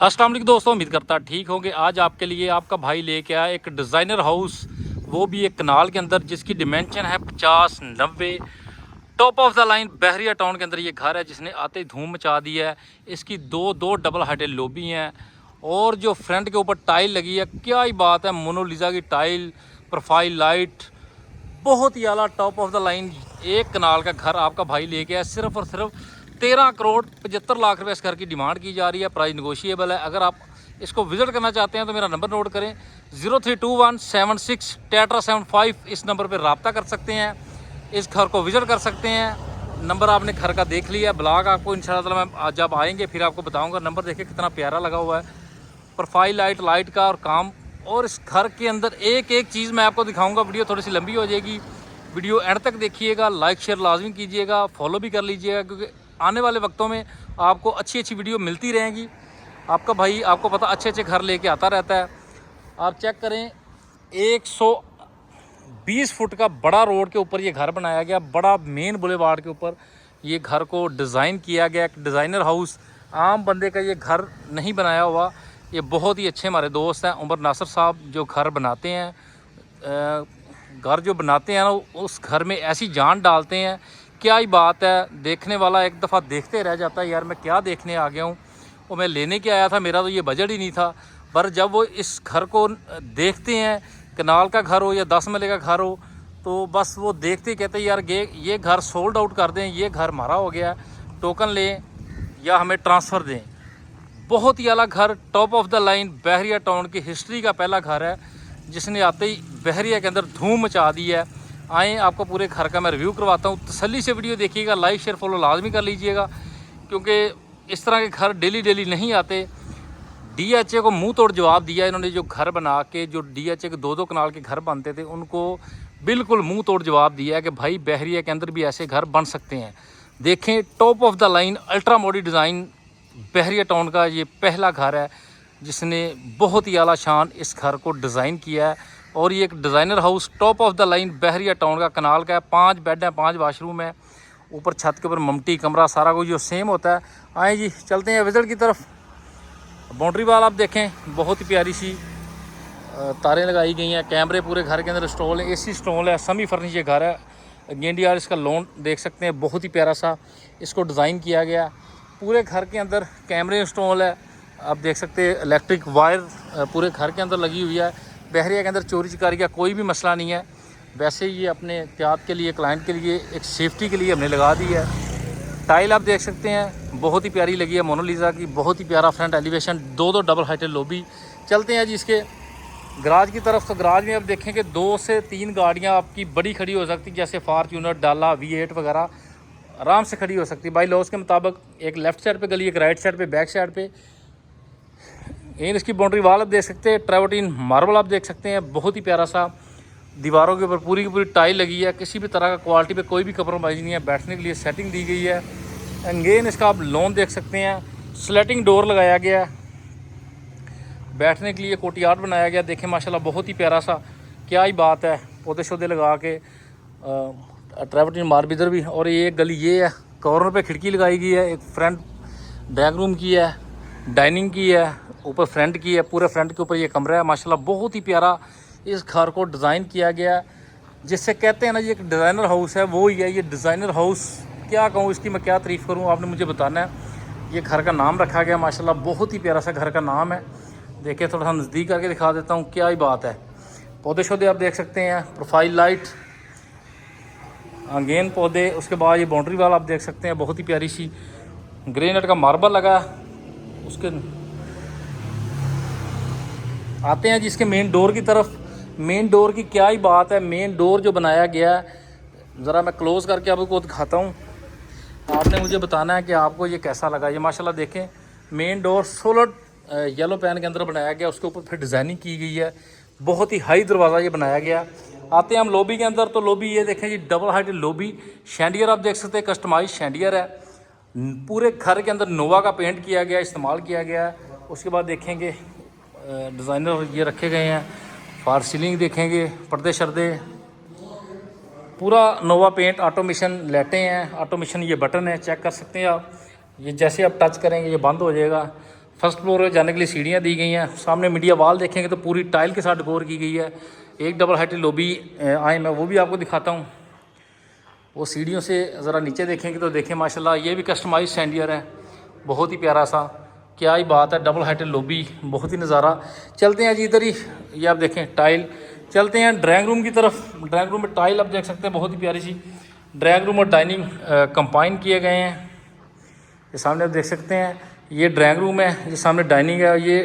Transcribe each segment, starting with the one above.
अस्सलाम वालेकुम दोस्तों, उम्मीद करता ठीक होंगे। आज आपके लिए आपका भाई लेके आया एक डिज़ाइनर हाउस, वो भी एक कनाल के अंदर, जिसकी डिमेंशन है 50-90। Top of the line Bahria town के अंदर ये घर है, जिसने आते ही धूम मचा दी है। इसकी दो डबल हाइटेड लॉबी हैं और जो फ्रंट के ऊपर टाइल लगी है, क्या ही बात है। मोनालिसा की टाइल, प्रोफाइल लाइट, बहुत ही आला टॉप ऑफ द लाइन एक कनाल का घर आपका भाई लेके आया। सिर्फ और सिर्फ 13 करोड़ 75 लाख रुपए इस घर की डिमांड की जा रही है। प्राइस नेगोशिएबल है। अगर आप इसको विज़िट करना चाहते हैं तो मेरा नंबर नोट करें 032176 इस नंबर पर रब्ता कर सकते हैं, इस घर को विज़िट कर सकते हैं। नंबर आपने घर का देख लिया, ब्लॉग आपको इंशाल्लाह मैं जब आएंगे फिर आपको बताऊंगा। नंबर देखिए कितना प्यारा लगा हुआ है, प्रोफाइल लाइट का और काम। और इस घर के अंदर एक एक चीज़ मैं आपको दिखाऊंगा। वीडियो थोड़ी सी लंबी हो जाएगी, वीडियो एंड तक देखिएगा। लाइक शेयर लाजमी कीजिएगा, फॉलो भी कर लीजिएगा, क्योंकि आने वाले वक्तों में आपको अच्छी अच्छी वीडियो मिलती रहेंगी। आपका भाई आपको पता अच्छे अच्छे घर लेके आता रहता है। आप चेक करें, 120 फुट का बड़ा रोड के ऊपर ये घर बनाया गया, बड़ा मेन बुलेवार्ड के ऊपर ये घर को डिज़ाइन किया गया। एक डिज़ाइनर हाउस, आम बंदे का ये घर नहीं बनाया हुआ। ये बहुत ही अच्छे हमारे दोस्त हैं उमर नासिर साहब, जो घर बनाते हैं। घर जो बनाते हैं ना, उस घर में ऐसी जान डालते हैं, क्या ही बात है। देखने वाला एक दफ़ा देखते रह जाता है, यार मैं क्या देखने आ गया हूँ। वो मैं लेने के आया था, मेरा तो ये बजट ही नहीं था। पर जब वो इस घर को देखते हैं, कनाल का घर हो या 10 मरले का घर हो, तो बस वो देखते ही कहते हैं यार ये घर सोल्ड आउट कर दें, ये घर हमारा हो गया, टोकन लें या हमें ट्रांसफ़र दें। बहुत ही आला घर, top of the line, Bahria town की हिस्ट्री का पहला घर है, जिसने आते ही बहरिया के अंदर धूम मचा दी है। आएँ आपको पूरे घर का मैं रिव्यू करवाता हूँ। तसल्ली से वीडियो देखिएगा, लाइक शेयर फॉलो लाजमी कर लीजिएगा, क्योंकि इस तरह के घर डेली नहीं आते। DHA को मुंह तोड़ जवाब दिया इन्होंने। जो घर बना के, जो DHA के दो कनाल के घर बनते थे, उनको बिल्कुल मुंह तोड़ जवाब दिया है कि भाई बहरिया के अंदर भी ऐसे घर बन सकते हैं। देखें, top of the line ultra modern design Bahria town का ये पहला घर है, जिसने बहुत ही आला शान इस घर को डिज़ाइन किया है। और ये एक designer house top of the line Bahria town का कनाल का है। 5 बेड हैं, 5 वाशरूम है, ऊपर छत के ऊपर ममटी कमरा, सारा कुछ जो सेम होता है। आए जी चलते हैं विज़िट की तरफ। बाउंड्री वाल आप देखें, बहुत ही प्यारी सी तारें लगाई गई हैं। कैमरे पूरे घर के अंदर इंस्टॉल है, AC इंस्टॉल है, सेमी फर्निश ये घर है। गेंडियार इसका लॉन देख सकते हैं, बहुत ही प्यारा सा इसको डिज़ाइन किया गया। पूरे घर के अंदर कैमरे इंस्टॉल है, आप देख सकते हैं। इलेक्ट्रिक वायर पूरे घर के अंदर लगी हुई है। बहरिया के अंदर चोरी चकारी का कोई भी मसला नहीं है। वैसे ये अपने एहतियात के लिए, क्लाइंट के लिए, एक सेफ्टी के लिए हमने लगा दी है। टाइल आप देख सकते हैं, बहुत ही प्यारी लगी है मोनालिसा की। बहुत ही प्यारा फ्रंट एलिवेशन, दो डबल हाइटेड लॉबी। चलते हैं जी इसके गराज की तरफ। तो गराज में आप देखें कि 2 से 3 गाड़ियां आपकी बड़ी खड़ी हो सकती, जैसे फार्च्यूनर, डाला, V8 वगैरह आराम से खड़ी हो सकती है बाई लॉज के मुताबिक। एक लेफ़्ट साइड पे गली, एक राइट साइड पे, बैक साइड पे। इसकी बाउंड्री वाल आप देख सकते हैं, ट्रेवर्टीन मार्बल आप देख सकते हैं, बहुत ही प्यारा सा। दीवारों के ऊपर पूरी की पूरी टाइल लगी है, किसी भी तरह का क्वालिटी पे कोई भी कम्प्रोमाइज़ नहीं है। बैठने के लिए सेटिंग दी गई है। अगेन इसका आप लॉन देख सकते हैं, स्लैटिंग डोर लगाया गया है, बैठने के लिए कोर्टयार्ड बनाया गया। देखें माशाल्लाह, बहुत ही प्यारा सा, क्या ही बात है। पौधे शौधे लगा के, ट्रेवर्टीन मार्बल इधर भी। और ये गली ये है, कॉर्नर पे खिड़की लगाई गई है। एक फ्रंट बैक रूम की है, डाइनिंग की है, ऊपर फ्रंट की है। पूरे फ्रंट के ऊपर ये कमरा है। माशाल्लाह बहुत ही प्यारा इस घर को डिज़ाइन किया गया, जिससे कहते हैं ना, ये एक डिज़ाइनर हाउस है, वो ही है ये डिज़ाइनर हाउस। क्या कहूँ, इसकी मैं क्या तारीफ़ करूँ, आपने मुझे बताना है। ये घर का नाम रखा गया, माशाल्लाह बहुत ही प्यारा सा घर का नाम है। देखिए, थोड़ा सा नज़दीक करके दिखा देता हूँ, क्या ही बात है। पौधे शौधे आप देख सकते हैं, प्रोफाइल लाइट, अगेन पौधे। उसके बाद ये बाउंड्री वाल आप देख सकते हैं, बहुत ही प्यारी सी ग्रेनाइट का मार्बल लगा। उसके आते हैं जिसके मेन डोर की तरफ। मेन डोर की क्या ही बात है। मेन डोर जो बनाया गया है, ज़रा मैं क्लोज़ करके आपको दिखाता हूँ। आपने मुझे बताना है कि आपको ये कैसा लगा। ये माशाल्लाह देखें, main door solar yellow pan के अंदर बनाया गया, उसके ऊपर फिर डिज़ाइनिंग की गई है। बहुत ही हाई दरवाज़ा ये बनाया गया। आते हैं हम लॉबी के अंदर। तो लॉबी ये देखें जी, डबल हाइटेड लॉबी, शैंडियर आप देख सकते हैं, कस्टमाइज शैंडियर है। पूरे घर के अंदर नोवा का पेंट किया गया, इस्तेमाल किया गया है। उसके बाद देखेंगे डिज़ाइनर ये रखे गए हैं। फॉर सीलिंग देखेंगे, पर्दे शर्दे, पूरा नोवा पेंट। ऑटोमेशन लाइटें हैं, ऑटोमेशन ये बटन है, चेक कर सकते हैं आप। ये जैसे आप टच करेंगे ये बंद हो जाएगा। फर्स्ट फ्लोर में जाने के लिए सीढ़ियाँ दी गई हैं। सामने मीडिया वॉल देखेंगे तो पूरी टाइल के साथ डेकोर की गई है। एक डबल हाइटेड लॉबी आए, मैं वो भी आपको दिखाता हूँ। वो सीढ़ियों से ज़रा नीचे देखेंगे तो देखें माशाल्लाह ये भी कस्टमाइज सैंडियर है, बहुत ही प्यारा सा, क्या ही बात है। डबल हाइटेड लॉबी, बहुत ही नज़ारा। चलते हैं जी इधर ही, ये आप देखें टाइल। चलते हैं ड्राइंग रूम की तरफ। ड्राइंग रूम में टाइल आप देख सकते हैं, बहुत ही प्यारी सी। ड्राइंग रूम और डाइनिंग कंबाइन किए गए हैं। ये सामने आप देख सकते हैं, ये ड्राइंग रूम है, ये सामने डाइनिंग है। ये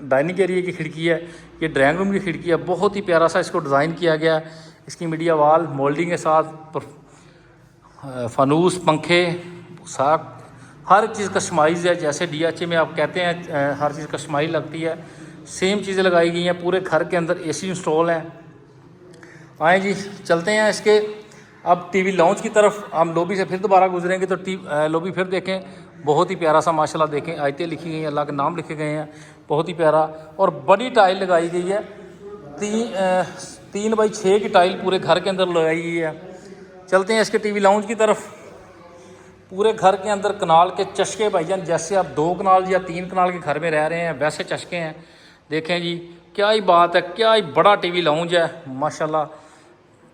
डाइनिंग एरिया की खिड़की है, ये ड्राइंग रूम की खिड़की है। बहुत ही प्यारा सा इसको डिज़ाइन किया गया है। इसकी मीडिया वॉल मोल्डिंग के साथ, फानूस, पंखे, साक, हर चीज़ कस्टमाइज है। जैसे DHA में आप कहते हैं हर चीज़ कस्टमाइज लगती है, सेम चीज़ें लगाई गई हैं। पूरे घर के अंदर AC इंस्टॉल है। आए जी चलते हैं इसके अब TV लॉन्च की तरफ। हम लॉबी से फिर दोबारा गुजरेंगे तो लॉबी फिर देखें, बहुत ही प्यारा सा माशाल्लाह। देखें आयतें लिखी गई हैं, अल्लाह के नाम लिखे गए हैं, बहुत ही प्यारा। और बड़ी टाइल लगाई गई है, 3 बाई 6 की टाइल पूरे घर के अंदर लगाई गई है। चलते हैं इसके TV लॉन्च की तरफ। पूरे घर के अंदर कनाल के चश्के भाईजान, जैसे आप 2 कनाल या 3 कनाल के घर में रह रहे हैं वैसे चश्के हैं। देखें जी क्या ही बात है, क्या ही बड़ा TV लॉन्च है माशाल्लाह,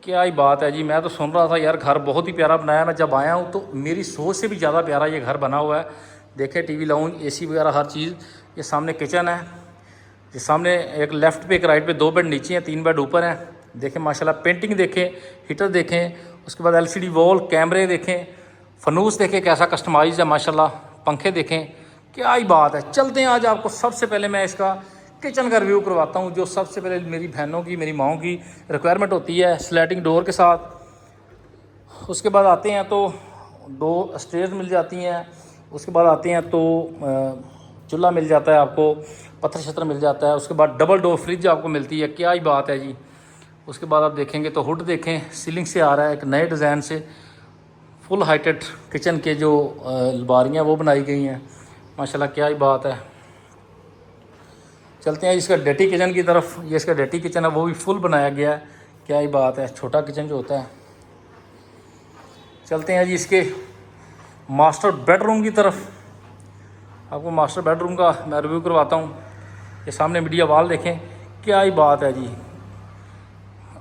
क्या ही बात है जी। मैं तो सुन रहा था यार घर बहुत ही प्यारा बनाया। मैं जब आया हूँ तो मेरी सोच से भी ज़्यादा प्यारा ये घर बना हुआ है। देखें TV लॉन्च, AC वगैरह हर चीज़। ये सामने किचन है, ये सामने एक लेफ़्ट पे एक राइट पे 2 बेड नीचे हैं, 3 बेड ऊपर हैं। देखें माशाल्लाह, पेंटिंग देखें, हीटर देखें, उसके बाद LCD वॉल, कैमरे देखें, फनूस देखें कैसा कस्टमाइज है माशाल्लाह, पंखे देखें, क्या ही बात है। चलते हैं आज आपको सबसे पहले मैं इसका किचन का रिव्यू करवाता हूँ, जो सबसे पहले मेरी बहनों की, मेरी माओं की रिक्वायरमेंट होती है, स्लाइडिंग डोर के साथ। उसके बाद आते हैं तो 2 स्टेयर्स मिल जाती हैं। उसके बाद आते हैं तो चूल्हा मिल जाता है आपको, पत्थर शत्र मिल जाता है। उसके बाद डबल डोर फ्रिज आपको मिलती है, क्या ही बात है जी। उसके बाद आप देखेंगे तो हुड देखें, सीलिंग से आ रहा है एक नए डिज़ाइन से। फुल हाइटेड किचन के जो अलमारियाँ वो बनाई गई हैं माशाल्लाह, क्या ही बात है। चलते हैं इसका डर्टी किचन की तरफ। ये इसका डर्टी किचन है, वो भी फुल बनाया गया है, क्या ही बात है। छोटा किचन जो होता है। चलते हैं जी इसके मास्टर बेडरूम की तरफ। आपको मास्टर बेडरूम का मैं रिव्यू करवाता हूँ। ये सामने मीडिया वॉल देखें, क्या ही बात है जी।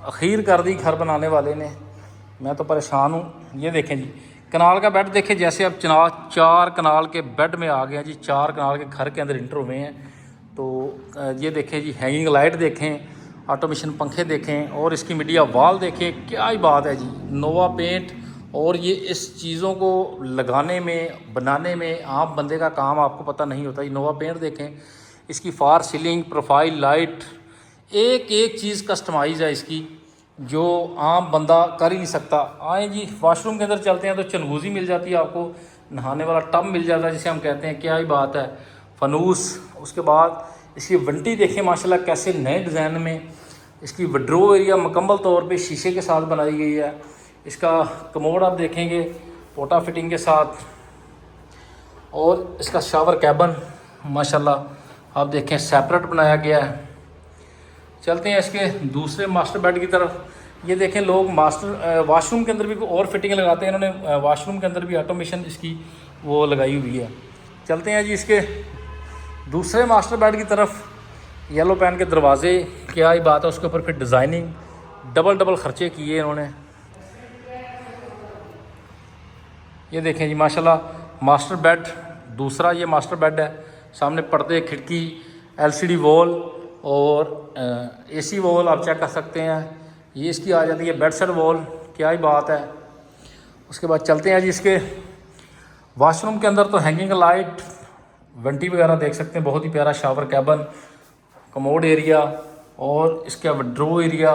आखिर कर दी घर बनाने वाले ने, मैं तो परेशान हूँ। ये देखें जी कनाल का बेड देखें, जैसे अब 4 कनाल के बेड में आ गए हैं जी, 4 कनाल के घर के अंदर इंटर हुए हैं। तो ये देखें जी, हैंगिंग लाइट देखें, ऑटोमेशन पंखे देखें, और इसकी मीडिया वॉल देखें, क्या ही बात है जी। नोवा पेंट, और ये इस चीज़ों को लगाने में, बनाने में आम बंदे का काम आपको पता नहीं होता। ये नोवा पेंट देखें, इसकी फार सीलिंग, प्रोफाइल लाइट, एक एक चीज़ कस्टमाइज है इसकी, जो आम बंदा कर ही नहीं सकता। आए जी वाशरूम के अंदर चलते हैं तो चनगूज़ी मिल जाती है आपको, नहाने वाला टब मिल जाता है जिसे हम कहते हैं, क्या ही बात है। फनूस, उसके बाद इसकी वंटी देखें माशाल्लाह कैसे नए डिज़ाइन में। इसकी विड्रो एरिया मुकम्मल तौर पे शीशे के साथ बनाई गई है। इसका कमोड आप देखेंगे पोटा फिटिंग के साथ, और इसका शावर कैबन माशाल्लाह आप देखें सेपरेट बनाया गया है। चलते हैं इसके दूसरे मास्टर बेड की तरफ। ये देखें लोग वाशरूम के अंदर भी कोई और फिटिंग लगाते हैं, इन्होंने वाशरूम के अंदर भी ऑटोमेशन इसकी वो लगाई हुई है। चलते हैं जी इसके दूसरे मास्टर बेड की तरफ। येलो पैन के दरवाजे, क्या ही बात है। उसके ऊपर फिर डिज़ाइनिंग, डबल खर्चे किए इन्होंने। ये देखें जी माशाल्लाह मास्टर बेड, दूसरा ये मास्टर बेड है। सामने पर्दे, खिड़की, LCD वॉल और AC वॉल आप चेक कर सकते हैं। ये इसकी आ जाती है बेड साइड वॉल, क्या ही बात है। उसके बाद चलते हैं जी इसके वाशरूम के अंदर। तो हैंगिंग लाइट, वंटी वगैरह देख सकते हैं, बहुत ही प्यारा शावर कैबन, कमोड एरिया, और इसका विड्रो एरिया।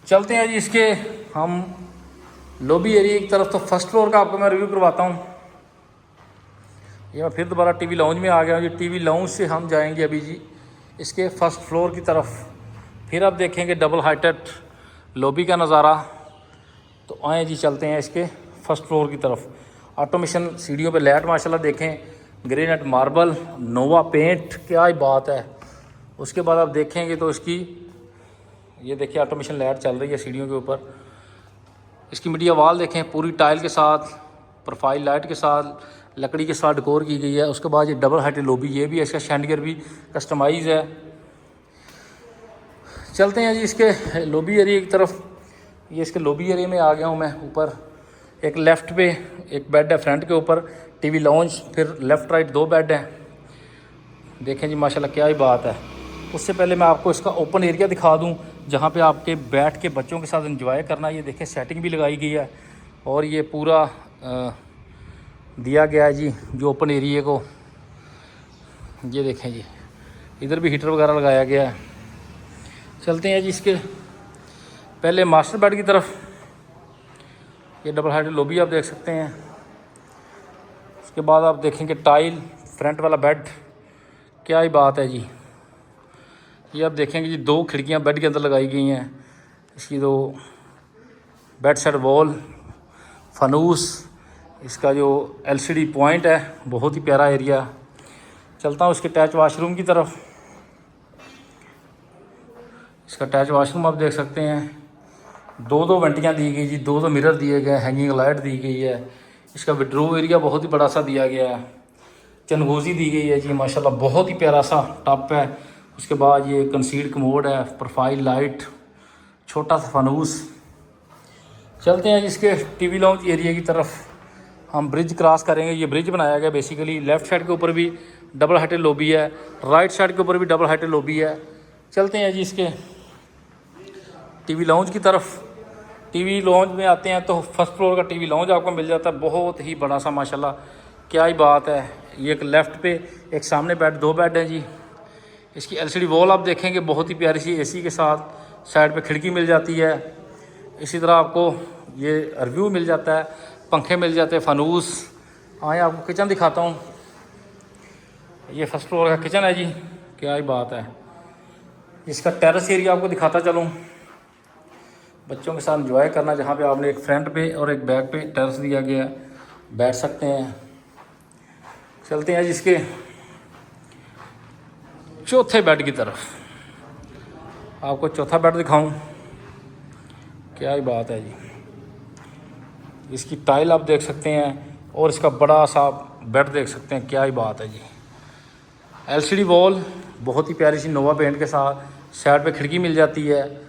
चलते हैं जी इसके हम लॉबी एरिया की तरफ। तो फर्स्ट फ्लोर का आपको मैं रिव्यू करवाता हूँ। ये मैं फिर दोबारा TV लॉन्च में आ गया हूँ। ये TV लॉन्च से हम जाएंगे अभी जी इसके फर्स्ट फ्लोर की तरफ। फिर आप देखेंगे डबल हाइटेड लॉबी का नज़ारा। तो आए जी चलते हैं इसके फर्स्ट फ्लोर की तरफ। ऑटोमेशन सीढ़ियों पे लाइट माशाल्लाह देखें, ग्रेनाइट मार्बल, नोवा पेंट, क्या ही बात है। उसके बाद आप देखेंगे तो इसकी ये देखिए ऑटोमेशन लाइट चल रही है सीढ़ियों के ऊपर। इसकी मीडिया वॉल देखें पूरी टाइल के साथ, प्रोफाइल लाइट के साथ, लकड़ी के साथ डेकोर की गई है। उसके बाद ये डबल हाइटेड लॉबी, ये भी है, इसका शैंडियर भी कस्टमाइज़ है। चलते हैं जी इसके लॉबी एरिया की तरफ। ये इसके लॉबी एरिया में आ गया हूँ मैं। ऊपर एक लेफ़्ट पे एक बेड है, फ्रंट के ऊपर टीवी लॉन्च, फिर लेफ़्ट राइट 2 बेड हैं। देखें जी माशाल्लाह क्या ही बात है। उससे पहले मैं आपको इसका ओपन एरिया दिखा दूं जहाँ पे आपके बैठ के बच्चों के साथ एंजॉय करना। ये देखें सेटिंग भी लगाई गई है और ये पूरा दिया गया है जी जो ओपन एरिया को। ये देखें जी इधर भी हीटर वगैरह लगाया गया है। चलते हैं जी इसके पहले मास्टर बेड की तरफ। ये डबल हाइटेड लॉबी आप देख सकते हैं। उसके बाद आप देखेंगे टाइल फ्रंट वाला बेड, क्या ही बात है जी। ये आप देखेंगे जी 2 खिड़कियां बेड के अंदर लगाई गई हैं। इसकी 2 बेड साइड वॉल, फनूस, इसका जो एलसीडी पॉइंट है, बहुत ही प्यारा एरिया। चलता हूँ इसके अटैच वाशरूम की तरफ। इसका अटैच वाशरूम आप देख सकते हैं। 2 वेंटियाँ दी गई जी, 2 मिरर दिए गए, हैंगिंग लाइट दी गई है। इसका विड्रो एरिया बहुत ही बड़ा सा दिया गया है। चनगोजी दी गई है जी माशाल्लाह, बहुत ही प्यारा सा टप है। उसके बाद ये कंसील्ड कमोड है, प्रोफाइल लाइट, छोटा सा फनूस। चलते हैं जिसके टीवी लॉन्च एरिया की तरफ। हम ब्रिज क्रॉस करेंगे। ये ब्रिज बनाया गया बेसिकली। लेफ़्ट साइड के ऊपर भी डबल हाइटेड लॉबी है, राइट साइड के ऊपर भी डबल हाइटेड लॉबी है। चलते हैं जी इसके टीवी लॉन्च की तरफ। टीवी लॉन्च में आते हैं तो फर्स्ट फ्लोर का टीवी लॉन्च आपको मिल जाता है, बहुत ही बड़ा सा माशाल्लाह, क्या ही बात है। ये एक लेफ़्ट पे एक सामने बेड, 2 बेड हैं जी। इसकी एलसीडी वॉल आप देखेंगे बहुत ही प्यारी सी एसी के साथ। साइड पे खिड़की मिल जाती है। इसी तरह आपको ये रिव्यू मिल जाता है, पंखे मिल जाते हैं, फनूस। आए आपको किचन दिखाता हूँ। ये फर्स्ट फ्लोर का किचन है जी, क्या ही बात है। इसका टेरेस एरिया आपको दिखाता चलूँ। बच्चों के साथ एंजॉय करना, जहाँ पे आपने एक फ्रंट पे और एक बैक पे टेरेस दिया गया है, बैठ सकते हैं। चलते हैं जिसके चौथे बेड की तरफ। आपको चौथा बेड दिखाऊं, क्या ही बात है जी। इसकी टाइल आप देख सकते हैं और इसका बड़ा सा बेड देख सकते हैं, क्या ही बात है जी। एलसीडी वॉल बहुत ही प्यारी सी नोवा पेंट के साथ, साइड पे खिड़की मिल जाती है।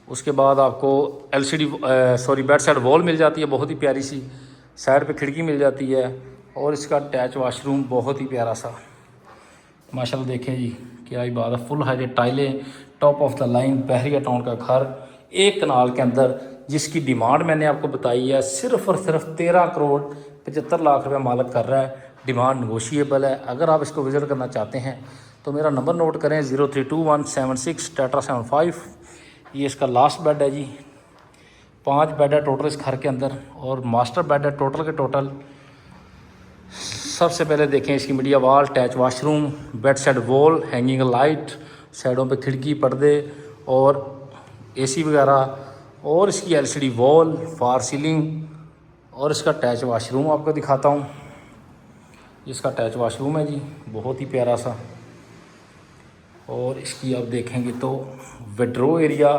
उसके बाद आपको बेड साइड वॉल मिल जाती है बहुत ही प्यारी सी, साइड पे खिड़की मिल जाती है। और इसका अटैच वाशरूम बहुत ही प्यारा सा माशाल्लाह, देखें जी क्या ही बात है। फुल हाइटेड टाइलें, top of the line Bahria town का घर, एक कनाल के अंदर, जिसकी डिमांड मैंने आपको बताई है सिर्फ और सिर्फ 13 करोड़ 75 लाख रुपए मालिक कर रहा है। डिमांड नेगोशिएबल है। अगर आप इसको विज़िट करना चाहते हैं तो मेरा नंबर नोट करें 032176 टाटा 75। ये इसका लास्ट बेड है जी। 5 बेड है टोटल इस घर के अंदर और मास्टर बेड है टोटल के टोटल। सबसे पहले देखें इसकी media wall, attach washroom, bed side wall, hanging light, साइडों पे खिड़की, पर्दे और एसी वगैरह, और इसकी एलसीडी वॉल, फार सीलिंग, और इसका अटैच वाशरूम आपको दिखाता हूँ। इसका अटैच वाशरूम है जी, बहुत ही प्यारा सा। और इसकी आप देखेंगे तो विड्रो एरिया।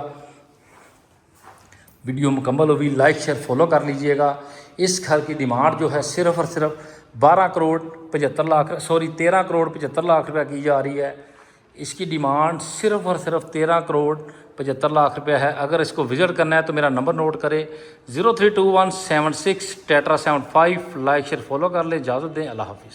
वीडियो मुकम्मल होगी, लाइक शेयर फॉलो कर लीजिएगा। इस घर की डिमांड जो है सिर्फ और सिर्फ 13 करोड़ 75 लाख रुपए की जा रही है। इसकी डिमांड सिर्फ और सिर्फ 13 करोड़ 75 लाख रुपए है। अगर इसको विज़िट करना है तो मेरा नंबर नोट करें 032176 टाटा 75। लाइक शेयर फॉलो कर ले। इजाज़त दें, अल्लाह हाफिज़।